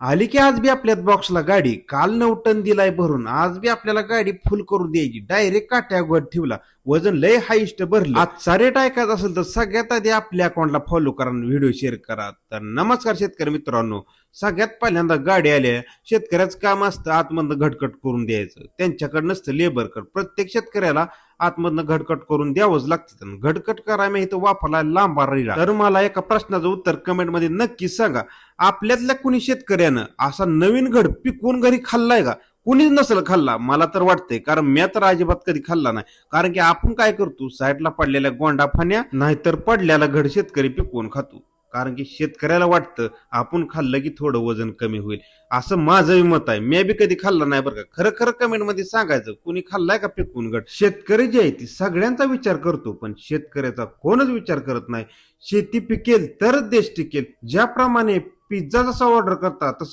आली की आज बी आपल्यात बॉक्सला गाडी, काल 9 टन दिलाय भरून, आज बी आपल्याला गाडी फुल करून द्यायची. डायरेक्ट काट्यावर ठेवला, वजन लय हायस्ट भरलं. आजचा रेट ऐकायचा असेल तर सगळ्यात आधी आपल्या अकाउंटला फॉलो करा, व्हिडिओ शेअर करा. तर नमस्कार शेतकरी मित्रांनो, सगळ्यात पहिल्यांदा गाडी आल्या. शेतकऱ्याचं काम असतं आतमधनं घटकट करून द्यायचं, त्यांच्याकडे नसतं लेबरकड. प्रत्येक शेतकऱ्याला आतमधनं घटकट करून द्यावंच लागतं. घटकट करायला इथं वापरला लांबा राहिला. तर मला एका प्रश्नाचं उत्तर कमेंट मध्ये नक्की सांगा, आपल्यातल्या कुणी शेतकऱ्यानं असा नवीन घड पिकवून घरी खाल्लाय का? कुणीच नसेल खाल्ला मला तर वाटतंय, कारण मी तर अजिबात कधी खाल्ला नाही. कारण की आपण काय करतो, साईडला पडलेल्या गोंडा फाण्या नाहीतर पडलेला घड शेतकरी पिकवून खातो. कारण की शेतकऱ्याला वाटतं आपण खाल्लं की थोडं वजन कमी होईल, असं माझंही मत आहे. मी बी कधी खाल्ला नाही बरं का. खरं खरं कमेंट मध्ये सांगायचं, कुणी खाल्लाय का पिकवून घड? शेतकरी जे आहे ती सगळ्यांचा विचार करतो, पण शेतकऱ्याचा कोणच विचार करत नाही. शेती पिकेल तरच देश टिकेल. ज्याप्रमाणे पिझ्झा जसा ऑर्डर करतात तसं